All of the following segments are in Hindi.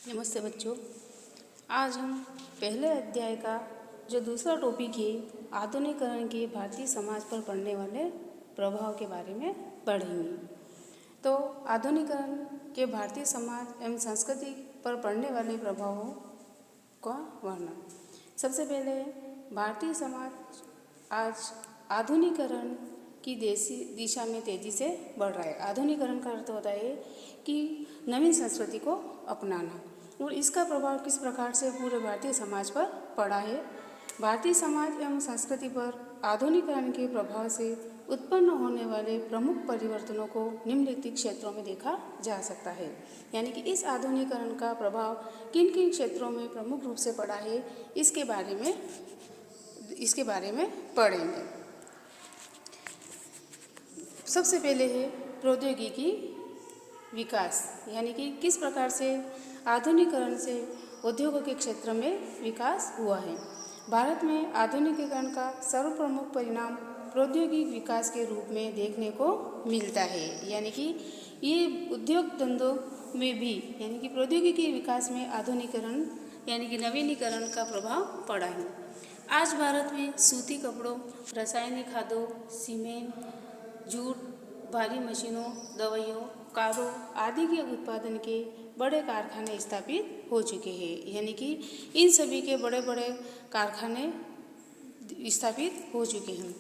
नमस्ते बच्चों। आज हम पहले अध्याय का जो दूसरा टॉपिक है आधुनिकीकरण के भारतीय समाज पर पड़ने वाले प्रभाव के बारे में पढ़ेंगे। तो आधुनिकीकरण के भारतीय समाज एवं संस्कृति पर पड़ने वाले प्रभावों का वर्णन। सबसे पहले भारतीय समाज आज आधुनिकीकरण की दिशा में तेजी से बढ़ रहा है। आधुनिकीकरण का अर्थ होता है कि नवीन संस्कृति को अपनाना, और इसका प्रभाव किस प्रकार से पूरे भारतीय समाज पर पड़ा है। भारतीय समाज एवं संस्कृति पर आधुनिकीकरण के प्रभाव से उत्पन्न होने वाले प्रमुख परिवर्तनों को निम्नलिखित क्षेत्रों में देखा जा सकता है। यानी कि इस आधुनिकीकरण का प्रभाव किन किन क्षेत्रों में प्रमुख रूप से पड़ा है, इसके बारे में पढ़ेंगे। सबसे पहले है प्रौद्योगिकी विकास, यानी कि किस प्रकार से आधुनिकीकरण से उद्योगों के क्षेत्र में विकास हुआ है। भारत में आधुनिकीकरण का सर्वप्रमुख परिणाम प्रौद्योगिकी विकास के रूप में देखने को मिलता है। यानी कि ये उद्योग धंधों में भी, यानी कि प्रौद्योगिकी विकास में आधुनिकीकरण यानी कि नवीनीकरण का प्रभाव पड़ा है। आज भारत में सूती कपड़ों, रासायनिक खादों, सीमेंट, जूट, भारी मशीनों, दवाइयों, कारों आदि के उत्पादन के बड़े कारखाने स्थापित हो चुके हैं। यानी कि इन सभी के बड़े बड़े कारखाने स्थापित हो चुके हैं।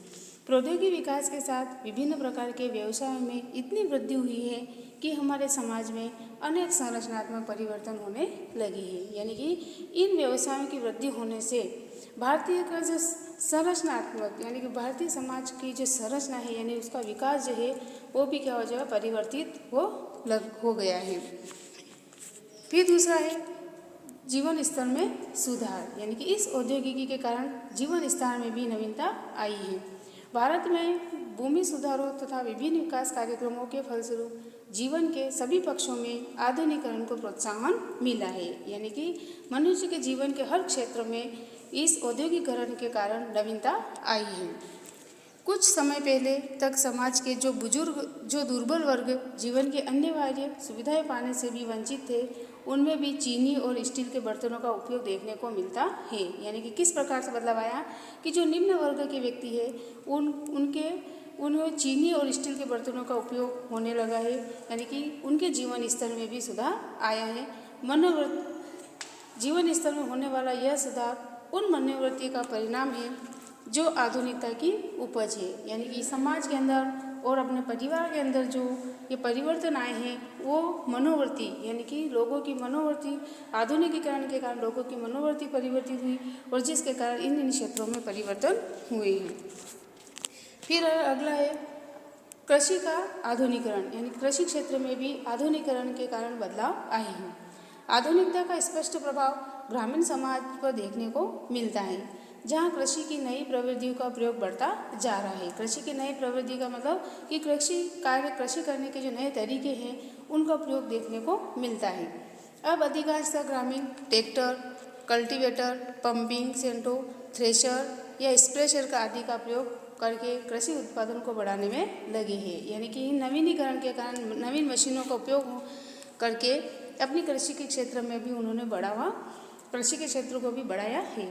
प्रौद्योगिकी विकास के साथ विभिन्न प्रकार के व्यवसायों में इतनी वृद्धि हुई है कि हमारे समाज में अनेक संरचनात्मक परिवर्तन होने लगे हैं। यानी कि इन व्यवसायों की वृद्धि होने से भारतीय का जो संरचनात्मक यानी कि भारतीय समाज की जो संरचना है, यानी उसका विकास जो है वो भी क्या हो जाएगा, परिवर्तित हो गया है। फिर दूसरा है जीवन स्तर में सुधार, यानी कि इस औद्योगिकी के कारण जीवन स्तर में भी नवीनता आई है। भारत में भूमि सुधारों तथा विभिन्न विकास कार्यक्रमों के फलस्वरूप जीवन के सभी पक्षों में आधुनिकीकरण को प्रोत्साहन मिला है। यानी कि मनुष्य के जीवन के हर क्षेत्र में इस औद्योगिकीकरण के कारण नवीनता आई है। कुछ समय पहले तक समाज के जो दुर्बल वर्ग जीवन के अनिवार्य सुविधाएं पाने से भी वंचित थे, उनमें भी चीनी और स्टील के बर्तनों का उपयोग देखने को मिलता है। यानी कि किस प्रकार से बदलाव आया कि जो निम्न वर्ग के व्यक्ति है उनमें चीनी और स्टील के बर्तनों का उपयोग होने लगा है। यानी कि उनके जीवन स्तर में भी सुधार आया है। जीवन स्तर में होने वाला यह सुधार उन मनोवृत्ति का परिणाम है जो आधुनिकता की उपज है। यानी कि समाज के अंदर और अपने परिवार के अंदर जो ये परिवर्तन आए हैं वो मनोवृत्ति, यानी कि लोगों की मनोवृत्ति आधुनिकीकरण के कारण लोगों की मनोवृत्ति परिवर्तित हुई, और जिसके कारण इन क्षेत्रों में परिवर्तन हुए हैं। फिर अगला है कृषि का आधुनिकीकरण, यानी कृषि क्षेत्र में भी आधुनिकीकरण के कारण बदलाव आए हैं। आधुनिकता का स्पष्ट प्रभाव ग्रामीण समाज पर देखने को मिलता है, जहाँ कृषि की नई प्रविधियों का प्रयोग बढ़ता जा रहा है। कृषि की नई प्रविधि का मतलब कि कृषि करने के जो नए तरीके हैं उनका प्रयोग देखने को मिलता है। अब अधिकांशतः ग्रामीण ट्रैक्टर, कल्टीवेटर, पंपिंग सेटों, थ्रेशर या स्प्रेशर का आदि का प्रयोग करके कृषि उत्पादन को बढ़ाने में लगे हैं। यानी कि नवीनीकरण के कारण नवीन मशीनों का उपयोग करके अपनी कृषि के क्षेत्र में भी उन्होंने कृषि के क्षेत्र को भी बढ़ाया है।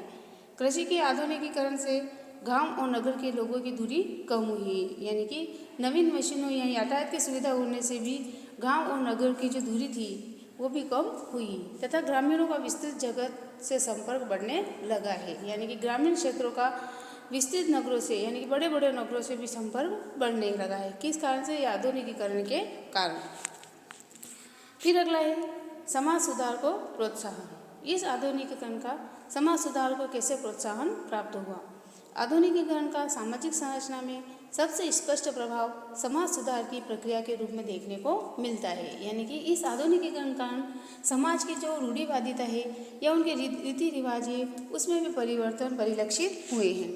कृषि के आधुनिकीकरण से गांव और नगर के लोगों की दूरी कम हुई है। यानी कि नवीन मशीनों या यातायात की सुविधा होने से भी गांव और नगर की जो दूरी थी वो भी कम हुई, तथा ग्रामीणों का विस्तृत जगत से संपर्क बढ़ने लगा है। यानी कि ग्रामीण क्षेत्रों का विस्तृत नगरों से, यानी कि बड़े बड़े नगरों से भी संपर्क बढ़ने लगा है। किस कारण से? आधुनिकीकरण के कारण। फिर अगला है समाज सुधार को प्रोत्साहन। इस आधुनिकीकरण का समाज सुधार को कैसे प्रोत्साहन प्राप्त हुआ? आधुनिकीकरण का सामाजिक संरचना में सबसे स्पष्ट प्रभाव समाज सुधार की प्रक्रिया के रूप में देखने को मिलता है। यानी कि इस आधुनिकीकरण कारण समाज की जो रूढ़िवादिता है या उनके रीति रिवाज है उसमें भी परिवर्तन परिलक्षित हुए हैं।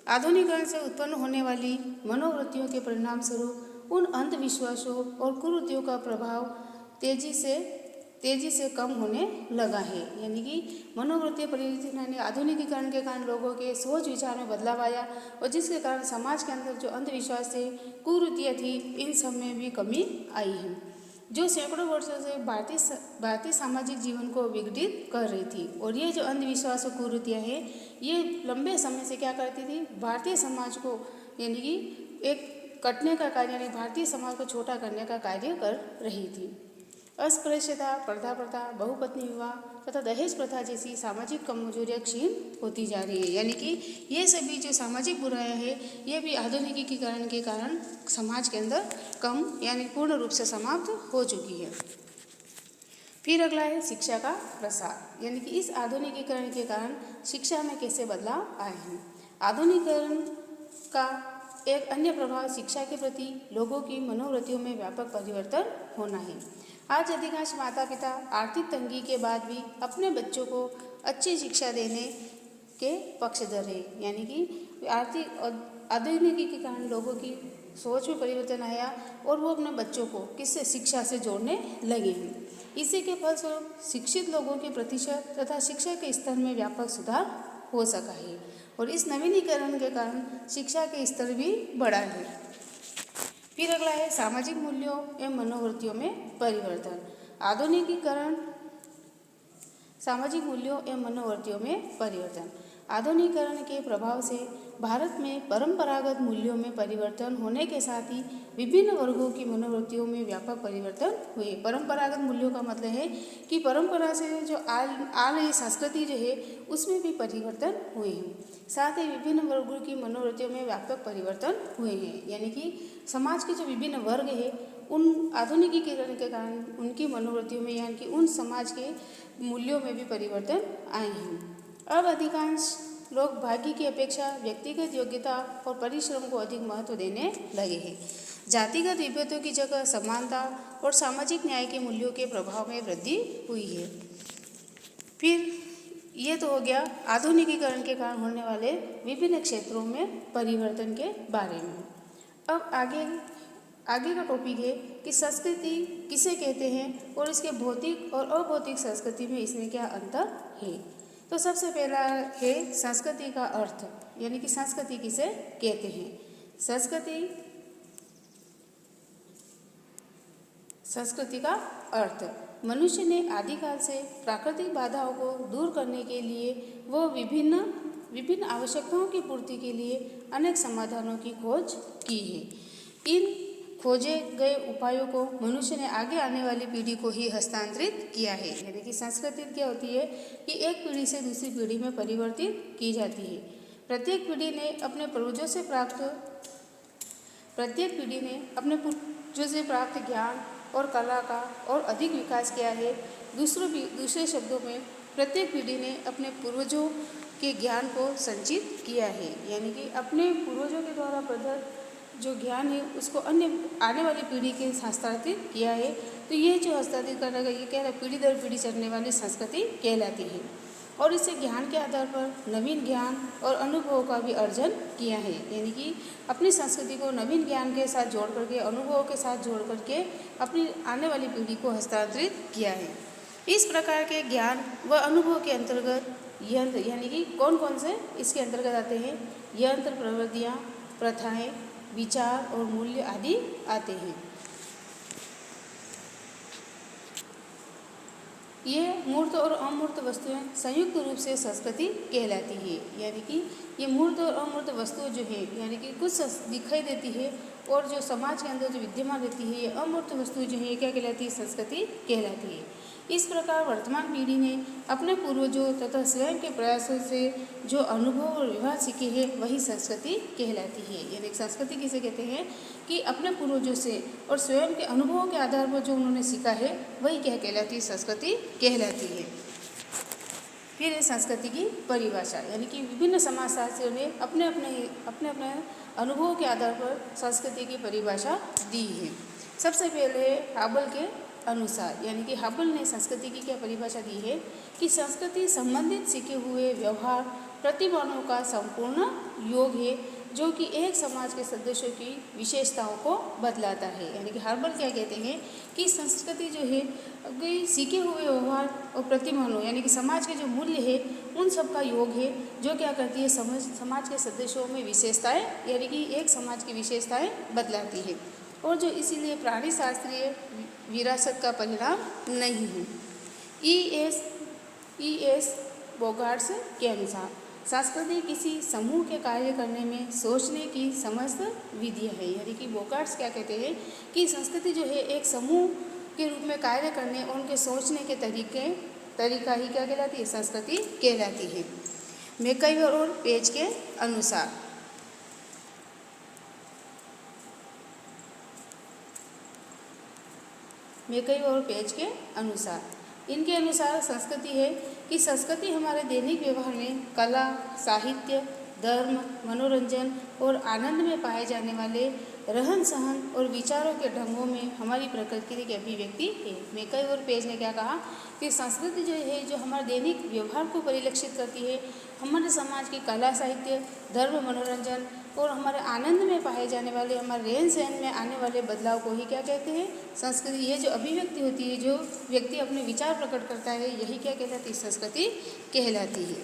आधुनिकीकरण से उत्पन्न होने वाली मनोवृत्तियों के परिणाम स्वरूप उन अंधविश्वासों और कुरीतियों का प्रभाव तेजी से कम होने लगा है। यानी कि मनोवृत्ति परिवर्तन यानी आधुनिकीकरण के कारण लोगों के सोच विचार में बदलाव आया, और जिसके कारण समाज के अंदर जो अंधविश्वास थे, कुरीतियाँ थी, इन सब में भी कमी आई है। जो सैकड़ों वर्षों से भारतीय सामाजिक जीवन को विघटित कर रही थी। और ये जो अंधविश्वास और कुरीतियाँ हैं, ये लंबे समय से क्या करती थी, भारतीय समाज को यानी कि एक कटने का कार्य, यानी भारतीय समाज को छोटा करने का कार्य कर रही थी। अस्पृश्यता, पर्दा प्रथा, बहुपत्नी विवाह तथा दहेज प्रथा जैसी सामाजिक कमजोरियाँ क्षीण होती जा रही है। यानी कि ये सभी जो सामाजिक बुराइयां हैं, ये भी आधुनिकीकरण के कारण समाज के अंदर कम यानी पूर्ण रूप से समाप्त हो चुकी है। फिर अगला है शिक्षा का प्रसार, यानी कि इस आधुनिकीकरण के कारण शिक्षा में कैसे बदलाव आए हैं। आधुनिकीकरण का एक अन्य प्रभाव शिक्षा के प्रति लोगों की मनोवृत्तियों में व्यापक परिवर्तन होना है। आज अधिकांश माता पिता आर्थिक तंगी के बाद भी अपने बच्चों को अच्छी शिक्षा देने के पक्षधर है। यानी कि आर्थिक आधुनिकी के कारण लोगों की सोच में परिवर्तन आया और वो अपने बच्चों को किससे, शिक्षा से जोड़ने लगे हैं। इसी के फलस्वरूप शिक्षित लोगों के प्रतिशत तथा शिक्षा के स्तर में व्यापक सुधार हो सका है। और इस नवीनीकरण के कारण शिक्षा के स्तर भी बढ़ा है। फिर अगला है सामाजिक मूल्यों एवं मनोवृत्तियों में परिवर्तन। आधुनिकीकरण सामाजिक मूल्यों एवं मनोवृत्तियों में परिवर्तन। आधुनिकीकरण के प्रभाव से भारत में परंपरागत मूल्यों में परिवर्तन होने के साथ ही विभिन्न वर्गों की मनोवृत्तियों में व्यापक परिवर्तन हुए। परंपरागत मूल्यों का मतलब है कि परंपरा से जो आ रही संस्कृति जो है उसमें भी परिवर्तन हुए हैं। साथ ही विभिन्न वर्गों की मनोवृत्तियों में व्यापक परिवर्तन हुए हैं। यानी कि समाज के जो विभिन्न वर्ग है उन आधुनिकीकरण के कारण उनकी मनोवृत्तियों में यानी कि उन समाज के मूल्यों में भी परिवर्तन आए हैं। अब अधिकांश लोग भाग्य की अपेक्षा व्यक्तिगत योग्यता और परिश्रम को अधिक महत्व देने लगे हैं। जातिगत विभेदों की जगह समानता और सामाजिक न्याय के मूल्यों के प्रभाव में वृद्धि हुई है। फिर ये तो हो गया आधुनिकीकरण के कारण होने वाले विभिन्न क्षेत्रों में परिवर्तन के बारे में। अब आगे का टॉपिक है कि संस्कृति किसे कहते हैं और इसके भौतिक और अभौतिक संस्कृति में इसमें क्या अंतर है। तो सबसे पहला है संस्कृति का अर्थ, यानी कि संस्कृति किसे कहते हैं। संस्कृति का अर्थ, मनुष्य ने आदिकाल से प्राकृतिक बाधाओं को दूर करने के लिए वो विभिन्न आवश्यकताओं की पूर्ति के लिए अनेक समाधानों की खोज की है। इन खोजे गए उपायों को मनुष्य ने आगे आने वाली पीढ़ी को ही हस्तांतरित किया है। यानी कि संस्कृति क्या होती है कि एक पीढ़ी से दूसरी पीढ़ी में परिवर्तित की जाती है। प्रत्येक पीढ़ी ने अपने पूर्वजों से प्राप्त ज्ञान और कला का और अधिक विकास किया है। दूसरे शब्दों में प्रत्येक पीढ़ी ने अपने पूर्वजों के ज्ञान को संचित किया है। यानी कि अपने पूर्वजों के द्वारा प्रदत्त जो ज्ञान है उसको आने वाली पीढ़ी के हस्तांतरित किया है। तो ये जो हस्तांतरित करने का ये क्या है, पीढ़ी दर पीढ़ी चलने वाली संस्कृति कहलाती है। और इसे ज्ञान के आधार पर नवीन ज्ञान और अनुभवों का भी अर्जन किया है। यानी कि अपनी संस्कृति को नवीन ज्ञान के साथ जोड़ करके, अनुभवों के साथ जोड़ करके अपनी आने वाली पीढ़ी को हस्तांतरित किया है। इस प्रकार के ज्ञान व अनुभव के अंतर्गत यंत्र, यानी कि कौन कौन से इसके अंतर्गत आते हैं, यंत्र, प्रवृत्तियाँ, प्रथाएं, विचार और मूल्य आदि आते हैं। ये मूर्त और अमूर्त वस्तुएं संयुक्त रूप से संस्कृति कहलाती है। यानी कि ये मूर्त और अमूर्त वस्तुएं जो है, यानी कि कुछ दिखाई देती है और जो समाज के अंदर जो विद्यमान रहती है, ये अमूर्त वस्तुएं जो है क्या कहलाती है, संस्कृति कहलाती है। इस प्रकार वर्तमान पीढ़ी ने अपने पूर्वजों तथा स्वयं के प्रयासों से जो अनुभव और व्यवहार सीखे हैं वही संस्कृति कहलाती है। यानी संस्कृति किसे कहते हैं कि अपने पूर्वजों से और स्वयं के अनुभवों के आधार पर जो उन्होंने सीखा है वही क्या कहलाती है, संस्कृति कहलाती है। फिर है संस्कृति की परिभाषा, यानी कि विभिन्न समाजशास्त्रियों ने अपने अपने अनुभवों के आधार पर संस्कृति की परिभाषा दी है। सबसे पहले हाबल के अनुसार, यानी कि हाबल ने संस्कृति की क्या परिभाषा दी है कि संस्कृति संबंधित सीखे हुए व्यवहार प्रतिमानों का संपूर्ण योग है जो कि एक समाज के सदस्यों की विशेषताओं को बदलाता है। यानी कि हाबल क्या कहते हैं कि संस्कृति जो है कोई सीखे हुए व्यवहार और प्रतिमानों, यानी कि समाज के जो मूल्य है उन सब का योग है जो क्या करती है, समाज के सदस्यों में विशेषताएँ, यानी कि एक समाज की विशेषताएँ बदलाती है। और जो इसीलिए प्राणी शास्त्रीय विरासत का परिणाम नहीं है। ई एस बोगार्ट्स के अनुसार संस्कृति किसी समूह के कार्य करने में सोचने की समस्त विधियाँ है। यानी कि बोगार्ट्स क्या कहते हैं कि संस्कृति जो है एक समूह के रूप में कार्य करने और उनके सोचने के तरीका ही क्या कहलाती है, संस्कृति कहलाती है। मैकइवर और पेज के अनुसार इनके अनुसार संस्कृति है कि संस्कृति हमारे दैनिक व्यवहार में कला, साहित्य, धर्म, मनोरंजन और आनंद में पाए जाने वाले रहन सहन और विचारों के ढंगों में हमारी प्रकृति की अभिव्यक्ति है। मैकइवर पेज ने क्या कहा कि संस्कृति जो है जो हमारे दैनिक व्यवहार को परिलक्षित करती है, हमारे समाज की कला, साहित्य, धर्म, मनोरंजन और हमारे आनंद में पाए जाने वाले हमारे रहन सहन में आने वाले बदलाव को ही क्या कहते हैं, संस्कृति। ये जो अभिव्यक्ति होती है, जो व्यक्ति अपने विचार प्रकट करता है, यही क्या कहलाती है, संस्कृति कहलाती है।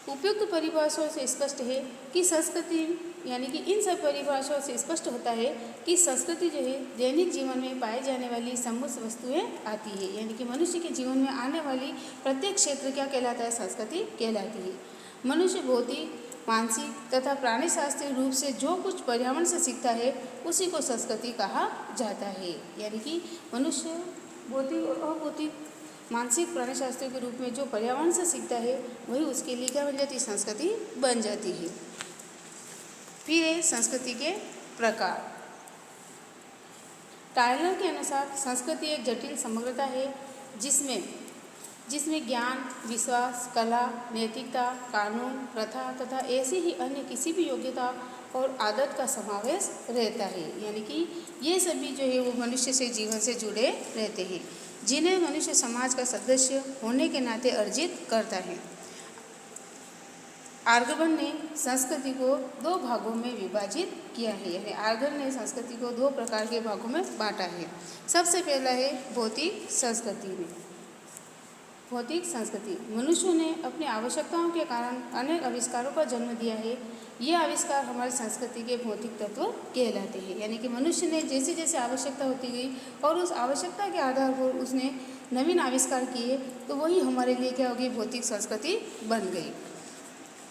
उपयुक्त परिभाषाओं से स्पष्ट है कि संस्कृति यानी कि इन सब परिभाषाओं से स्पष्ट होता है कि संस्कृति जो है दैनिक जीवन में पाई जाने वाली समस्त वस्तुएं आती है। यानी कि मनुष्य के जीवन में आने वाली प्रत्येक क्षेत्र क्या कहलाता है, संस्कृति कहलाती है। मनुष्य भौतिक, मानसिक तथा प्राणी शास्त्रीय रूप से जो कुछ पर्यावरण से सीखता है उसी को संस्कृति कहा जाता है। यानी कि मनुष्य भौतिक और अभौतिक, मानसिक, प्राणी शास्त्रीय के रूप में जो पर्यावरण से सीखता है वही उसके लिए क्या बन जाती है, संस्कृति बन जाती है। फिर है संस्कृति के प्रकार। टायलर के अनुसार संस्कृति एक जटिल समग्रता है जिसमें ज्ञान, विश्वास, कला, नैतिकता, कानून, प्रथा तथा ऐसी ही अन्य किसी भी योग्यता और आदत का समावेश रहता है। यानी कि ये सभी जो है वो मनुष्य से जीवन से जुड़े रहते हैं, जिन्हें मनुष्य समाज का सदस्य होने के नाते अर्जित करता है। आर्गवन ने संस्कृति को दो भागों में विभाजित किया है। यानी आर्गवन ने संस्कृति को दो प्रकार के भागों में बांटा है। सबसे पहला है भौतिक संस्कृति। मनुष्यों ने अपनी आवश्यकताओं के कारण अनेक आविष्कारों का जन्म दिया है। ये आविष्कार हमारी संस्कृति के भौतिक तत्व कहलाते हैं। यानी कि मनुष्य ने जैसे जैसे आवश्यकता होती गई और उस आवश्यकता के आधार पर उसने नवीन आविष्कार किए तो वही हमारे लिए क्या होगी, भौतिक संस्कृति बन गई।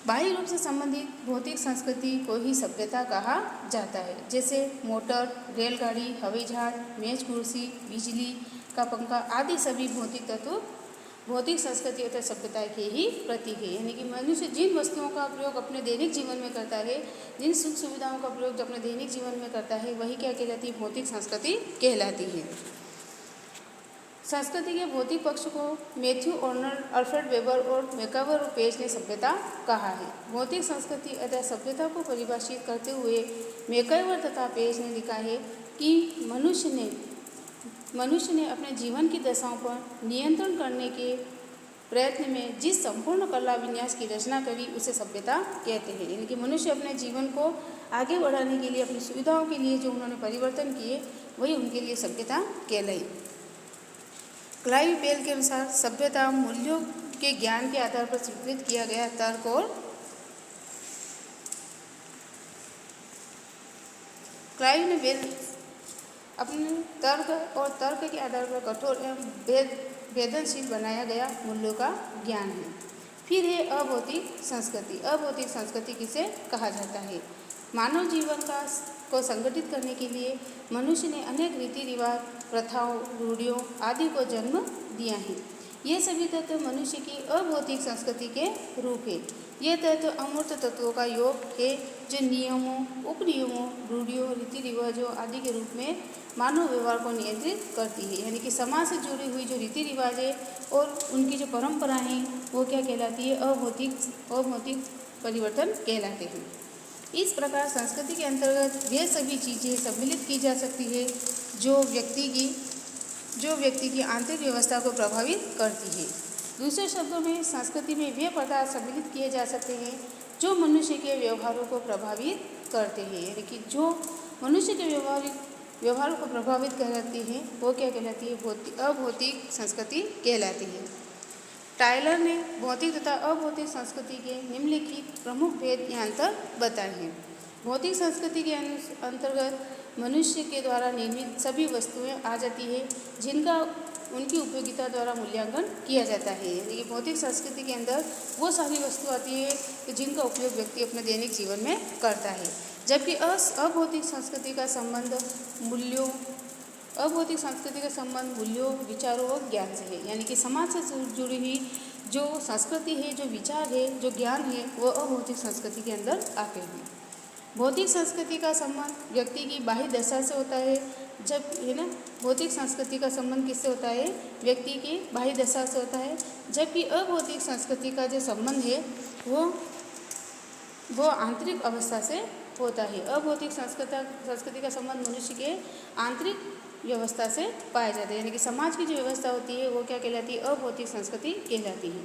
बाह्य रूप से संबंधित भौतिक संस्कृति को ही सभ्यता कहा जाता है। जैसे मोटर, रेलगाड़ी, हवाई जहाज, मेज कुर्सी, बिजली का पंखा आदि सभी भौतिक तत्व भौतिक संस्कृति अर्थात सभ्यता के ही प्रतीक है। यानी कि मनुष्य जिन वस्तुओं का प्रयोग अपने दैनिक जीवन में करता है, जिन सुख सुविधाओं का प्रयोग अपने दैनिक जीवन में करता है, वही क्या कहलाती है, भौतिक संस्कृति कहलाती है। संस्कृति के भौतिक पक्ष को मैथ्यू आर्नल्ड, अल्फ्रेड वेबर और मैकइवर और पेज ने सभ्यता कहा है। भौतिक संस्कृति अर्थात सभ्यता को परिभाषित करते हुए मैकइवर तथा पेज ने लिखा है कि मनुष्य ने अपने जीवन की दशाओं पर नियंत्रण करने के प्रयत्न में जिस संपूर्ण कला विन्यास की रचना करी उसे सभ्यता कहते हैं। यानी कि मनुष्य अपने जीवन को आगे बढ़ाने के लिए, अपनी सुविधाओं के लिए जो उन्होंने परिवर्तन किए वही उनके लिए सभ्यता कहलाई। क्लाइव बेल के अनुसार सभ्यता मूल्यों के ज्ञान के आधार पर स्वीकृत किया गया तर्क और क्लाइव ने बेल अपने तर्क के आधार पर कठोर एवं वेदनशील बनाया गया मूल्यों का ज्ञान है। फिर है अभौतिक संस्कृति। अभौतिक संस्कृति किसे कहा जाता है? मानव जीवन को संगठित करने के लिए मनुष्य ने अनेक रीति रिवाज, प्रथाओं, रूढ़ियों आदि को जन्म दिया है। ये सभी तत्व मनुष्य की अभौतिक संस्कृति के रूप है। ये तत्व अमूर्त तत्वों का योग है जो नियमों, उपनियमों, रूढ़ियों, रीति रिवाजों आदि के रूप में मानव व्यवहार को नियंत्रित करती है। यानी कि समाज से जुड़ी हुई जो रीति रिवाज है और उनकी जो परंपराएं हैं वो क्या कहलाती है? अभौतिक परिवर्तन कहलाते हैं। इस प्रकार संस्कृति के अंतर्गत वे सभी चीज़ें सम्मिलित की जा सकती है जो व्यक्ति की आंतरिक व्यवस्था को प्रभावित करती है। दूसरे शब्दों में संस्कृति में वे पदार्थ सम्मिलित किए जा सकते हैं जो मनुष्य के व्यवहारों को प्रभावित करते हैं। यानी कि जो मनुष्य के व्यवहारों को प्रभावित करती हैं वो क्या कहलाती है? अभौतिक संस्कृति कहलाती है। टायलर ने भौतिक तथा अभौतिक संस्कृति के निम्नलिखित प्रमुख भेद यहाँ तक बताए हैं। भौतिक संस्कृति के अंतर्गत मनुष्य के द्वारा निर्मित सभी वस्तुएं आ जाती है जिनका उनकी उपयोगिता द्वारा मूल्यांकन किया जाता है। यानी कि भौतिक संस्कृति के अंदर वो सारी वस्तु आती है कि जिनका उपयोग व्यक्ति अपने दैनिक जीवन में करता है। जबकि अभौतिक संस्कृति का संबंध मूल्यों अभौतिक संस्कृति का संबंध मूल्यों, विचारों और ज्ञान से है। यानी कि समाज से जुड़ी हुई जो संस्कृति है, जो विचार है, जो ज्ञान है, वो अभौतिक संस्कृति के अंदर आते हैं। भौतिक संस्कृति का संबंध व्यक्ति की बाह्य दशा से होता है, जब है ना भौतिक संस्कृति का संबंध किससे होता है? व्यक्ति की बाह्य दशा से होता है। जबकि अभौतिक संस्कृति का जो संबंध है वो आंतरिक अवस्था से होता है। अभौतिक संस्कृति का संबंध मनुष्य के आंतरिक व्यवस्था से पाया जाता है। यानी कि समाज की जो व्यवस्था होती है वो क्या कहलाती है? अभौतिक संस्कृति कहलाती है।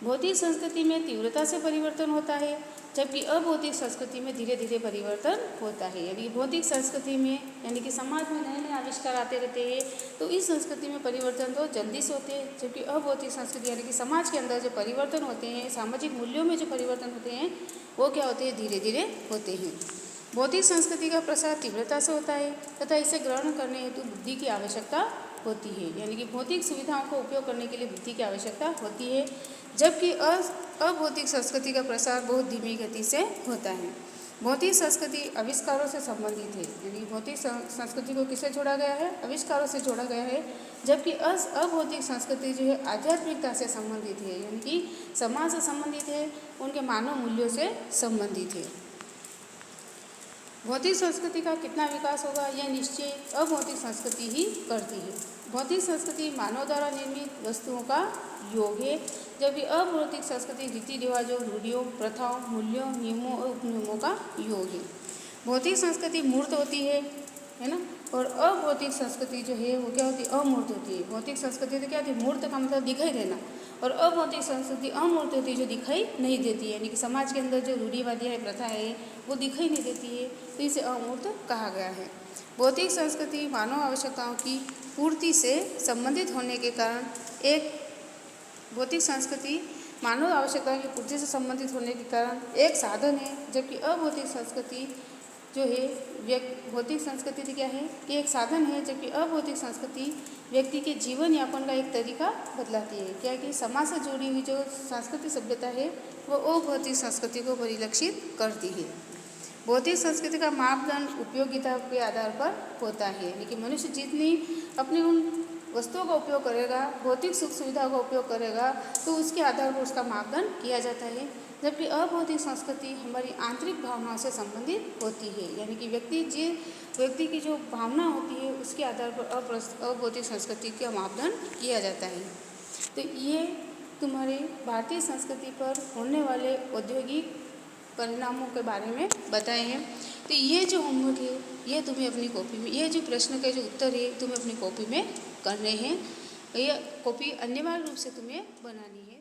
भौतिक संस्कृति में तीव्रता से परिवर्तन होता है, जबकि अभौतिक संस्कृति में धीरे धीरे परिवर्तन होता है। यानी कि भौतिक संस्कृति में यानी कि समाज में नए नए आविष्कार आते रहते हैं, तो इस संस्कृति में परिवर्तन तो जल्दी से होते हैं। जबकि अभौतिक संस्कृति यानी कि समाज के अंदर जो परिवर्तन होते हैं, सामाजिक मूल्यों में जो परिवर्तन होते हैं, वो क्या होते हैं? धीरे धीरे होते हैं। भौतिक संस्कृति का प्रसार तीव्रता से होता है तथा इसे ग्रहण करने हेतु बुद्धि की आवश्यकता होती है। यानी कि भौतिक सुविधाओं का उपयोग करने के लिए बुद्धि की आवश्यकता होती है, जबकि अभौतिक संस्कृति का प्रसार बहुत धीमी गति से होता है। भौतिक संस्कृति आविष्कारों से संबंधित है। यानी भौतिक संस्कृति को किससे जोड़ा गया है? आविष्कारों से जोड़ा गया है। जबकि अभौतिक संस्कृति जो है आध्यात्मिकता से संबंधित है, यानी कि समाज से संबंधित है, उनके मानव मूल्यों से संबंधित है। भौतिक संस्कृति का कितना विकास होगा यह निश्चय अभौतिक संस्कृति ही करती है। भौतिक संस्कृति मानव द्वारा निर्मित वस्तुओं का योग है, जबकि अभौतिक संस्कृति रीति रिवाजों, रूढ़ियों, प्रथाओं, मूल्यों, नियमों और उपनियमों का योग है। भौतिक संस्कृति मूर्त होती है ना, और अभौतिक संस्कृति जो है वो क्या होती है? अमूर्त होती है। भौतिक संस्कृति तो क्या होती है? मूर्त का मतलब दिखाई देना, और अभौतिक संस्कृति अमूर्त होती है, जो दिखाई नहीं देती है। यानी कि समाज के अंदर जो रूढ़िवादियाँ है, प्रथा है, वो दिखाई नहीं देती है, तो इसे अमूर्त कहा गया है। भौतिक संस्कृति मानव आवश्यकताओं की पूर्ति से संबंधित होने के कारण भौतिक संस्कृति मानव आवश्यकताओं की पूर्ति से संबंधित होने के कारण एक साधन है, जबकि अभौतिक संस्कृति जो है भौतिक संस्कृति तो क्या है कि एक साधन है, जबकि अभौतिक संस्कृति व्यक्ति के जीवन यापन का एक तरीका बदलाती है। क्या कि समाज से जुड़ी हुई जो सांस्कृतिक सभ्यता है वो अभौतिक संस्कृति को परिलक्षित करती है। भौतिक संस्कृति का मापदंड उपयोगिता के आधार पर होता है, लेकिन मनुष्य जितनी अपनी उन वस्तुओं का उपयोग करेगा, भौतिक सुख सुविधाओं का उपयोग करेगा, तो उसके आधार पर उसका मापदंड किया जाता है। जबकि अभौतिक संस्कृति हमारी आंतरिक भावनाओं से संबंधित होती है। यानी कि व्यक्ति की जो भावना होती है उसके आधार पर अभौतिक संस्कृति का मापदंड किया जाता है। तो ये तुम्हारे भारतीय संस्कृति पर होने वाले औद्योगिक परिणामों के बारे में बताए हैं। तो ये जो होमवर्क है ये तुम्हें अपनी कॉपी में, ये जो प्रश्न के जो उत्तर है तुम्हें अपनी कॉपी में करने हैं। ये कॉपी अनिवार्य रूप से तुम्हें बनानी है।